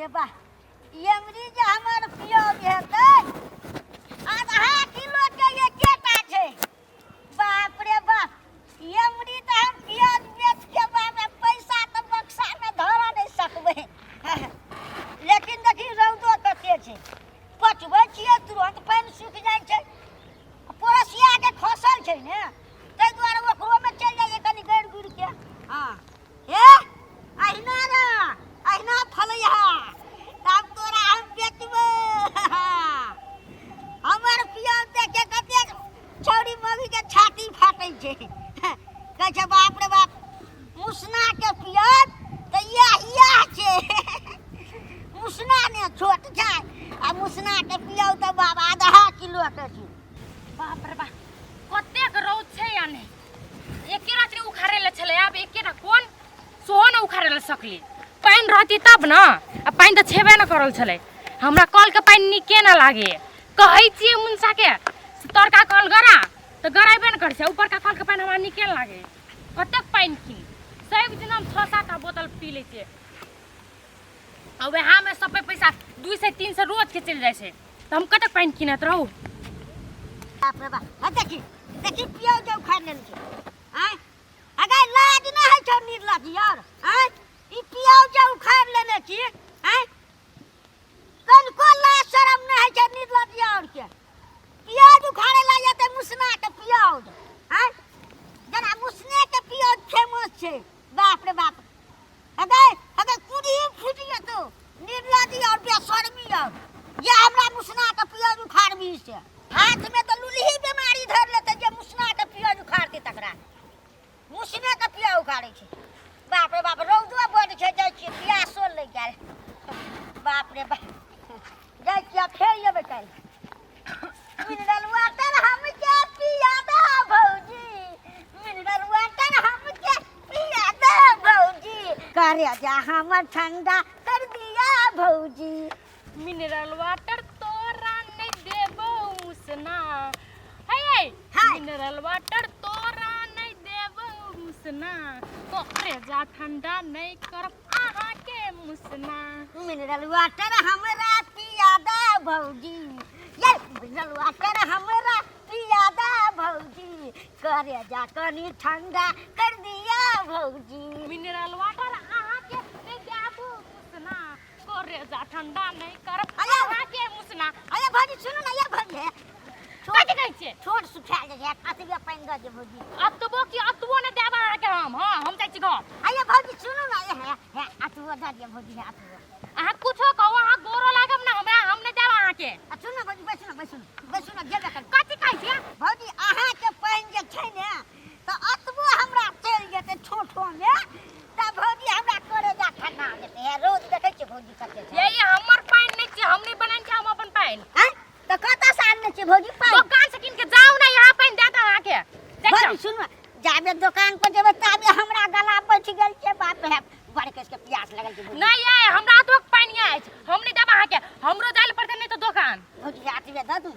रे बा एमरी जे हमर पियो हेतै आधा किलो के एकेटा छै। बाप रे बाप एमरी त हम प्याज बेच के बाप पैसा त बक्सा में धर नहीं सकबै। लेकिन देखी रौदो कते छै पचबै छियै तुरंत पानि सूख जाइ छै। पोरसिया के खसल छै ने तै दुआरे ओकरो में चल जाइए कनी गड़ गुड़ के। हां हे अहिना रे अहिना फलैया तब तोरा हम बेचबै। हमर पियाज देखे कते छौरी मम्मी के छाती फाटै छै। कहै छै बाप रे बाप मुसना के पियाज त या छै। मुसना ने छोट छै आ मुसना के पियाज त बाप आधा किलो के छै। बाप रे बाप कतेक रौद छै याने एके रात ने उखाड़े ले छले। अब एकेटा कोन सोहो न उखाड़े ले सकली। पानी रहती तब न आ पानी त छेबे न करल छले। हमरा कल के पानी निके न लागे। कहै छिए मुंसा के तरका कल गरा त गराइबे न करछे। ऊपर का कल के पानी हमरा निके न लागे। कतेक पानी की सब दिन हम 6-7 बोतल पी ले छे। अब वहाँ में सब पैसा 200-300 रोज के चल जाय छे त हम कतेक पानी किनत रहू। बाप रे बाप देखी देखी पियाज जे उखाड़ लेने छै। आय अगर लाज न है छ निर्लज यार। आय ई पियाज जे उखाड़ लेने छी आय कनको लाज शरम न है छ निर्लज यार के। पियाज उखाड़े ला जेते मुसना के पियाज। आय जना मुसने के पियाज फेमस छै। बाप रे बाप अगर कुड़ी फूट जेतो निर्लज और बेशर्मी और ये हमरा मुसना के पियाज उखाड़बी से हाथ में तो लुलही बीमारी धर लेते जे मुसना के पियाज उखाड़ते तकरा। मुसने के पियाज उखाड़े छै। बाप रे बाप रौदो बड़ छै जाय छी प्यासो लग गेल। बाप रे बाप जाय छी फेर जेबै काल मिनरल वाटर हम के पिया दे भौजी। मिनरल वाटर हम के पिया दे भौजी। करे जा हमर ठंडा कर दिया भौजी। मिनरल वाटर तोरा नहीं देबो मुसना। हे मिनरल वाटर तोरा नहीं देबो मुसना। तोरे जा ठंडा नहीं कर आहा के मुसना। मिनरल वाटर हमरा पिया दे भौजी। ये मिनरल वाटर हमरा पिया दे भौजी। करे जा कनी ठंडा कर दिया भौजी। मिनरल वाटर आहा के नहीं देबो मुसना। तोरे जा ठंडा नहीं कर आया आहा के मुसना। अरे भौजी सुनो ना ये भौजी कथि कहै छियै छोट सुखा जाय अतबे पानी द दे भौजी। अतबो की अतबो ने देबा आहा के हम। हां हम जाइ छी घर। अरे भौजी सुनो ना ये अतबे द दे भौजी अतबे। आहा कुछो कहू आहा गोरो लागब ना हमरा हम ने देबा आहा के। सुनो भौजी बैसु ना जेबे कर। कथि कहै छियै भौजी आहा के पानी जे छै ने त अतबो हमरा चल जेते ठोठो में त भौजी हमरा करे जा ठंडा देते है। रोज देखै छी भौजी कते छै। ये हमर पानी नहीं छै हम नहीं बनाइन छै हम अपन पानी। हैं त कता से आनने छी भौजी पानी। दुकान से किन के जाऊ ना यहाँ पानी देता आहा के। देखो भौजी सुनो जाबे दुकान पर जेबे ताबे हमरा गला बैठ गेल छै। बाप रे बड़ केस के प्यास लगल छै भौजी। नहीं है हमरा तो पानी आइ छै हम नहीं देबा आहा के। हमरो जाइल पड़ते नहीं तो दुकान। भौजी अतबे द दू।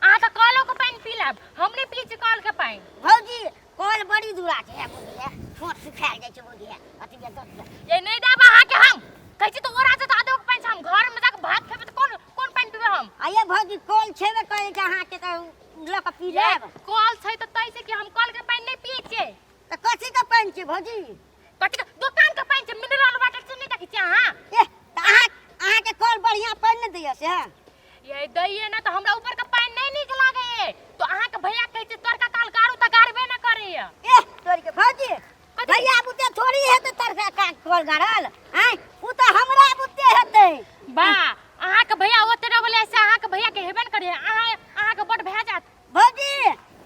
आहा तो कलो के पानी पी लेब हम नहीं पी छी कल के पानी। भौजी कल बड़ी दूरा छै भौजी छोट सुखा जाय छै भौजी अतबे द दू। ये नहीं देबा आहा के हम कहै छी तो ओरा से आधो के पानी हम घर में जाके भात खेबे तो कौन पानी पीबे हम। आये भौजी कल छेबे करै छै अहाँ के त ल के पी लेब। कल छै तो तैसे कि हम कल के पानी नहीं पिए छियै। त कथि के पानी छै भौजी। कथि के दुकान के पानी छै मिनरल वाटर से नहीं देखै छी अहाँ। ए त अहाँ के कल बढ़िया पानी न दैय से। ये दैये ना तो हमरा ऊपर का पानी नहीं नीक लागे। तो अहाँ के भैया कहै छै तरका काल गारू त गारबे न करे। ए तोरी के भौजी भैया बुते थोड़ी हेते तरका का कल गारल। हैं उ त हमरा बुते हेते। बा अहाँ के भैया ओते न बोले से अहाँ के भैया के हेबे न करे। अहाँ के बड भे जात भौजी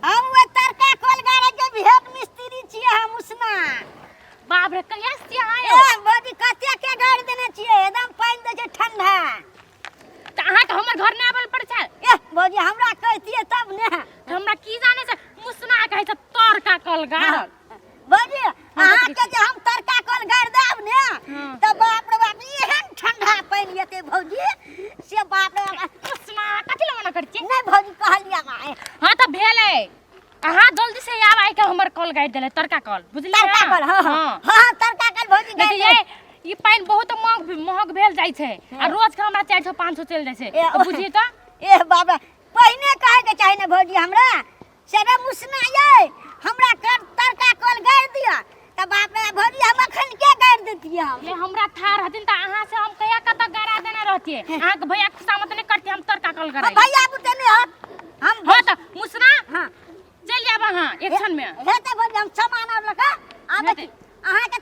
हम वो तरका कल गारे के भेट मिस्त्री छियै हम उसना। बाप रे कहिया से आए ए भौजी कते के गाड़ देने छियै एकदम पानी दे छै ठंडा। त अहाँ के हमर घर ने आबल पड़ छै। ए भौजी हमरा कहतिए तब ने हमरा की जाने से मुसना कहै छै तरका कल गारल। भौजी अहाँ के जे हम तरका कल गाड़ देब ने त बाप रे बाप एहन ठंडा पानी एते भौजी से बाप रे मुसना कथि ल मना कर छी। नहीं भौजी कहलिया माय। हां त भेले अहाँ जल्दी से आब आइ के हमर कल गाड़ देले तरका कल बुझलिए। तरका कल हां हां तरका कल भौजी गाड़ ई पानी बहुत महग भेल जाइ छै आ रोज के हमरा 400 500 चल जाइ छै तो बुझिए तो ए बाबा पहिने कहे के चाही ने भौजी हमरा सेरे मुसना ये हमरा तरका कल गाड़ दिया त बाप रे भौजी हम अखन के गाड़ देतिए हम ले हमरा थार हथिन त अहाँ से हम कहिया कत गारा देने रहतिए अहाँ के भैया के सामत नहीं करती हम तरका कल गराई भैया बुते नहीं हम हो त मुसना हां चल आब अहाँ एक क्षण में हेते भौजी हम सामान और लगा आबे अहाँ के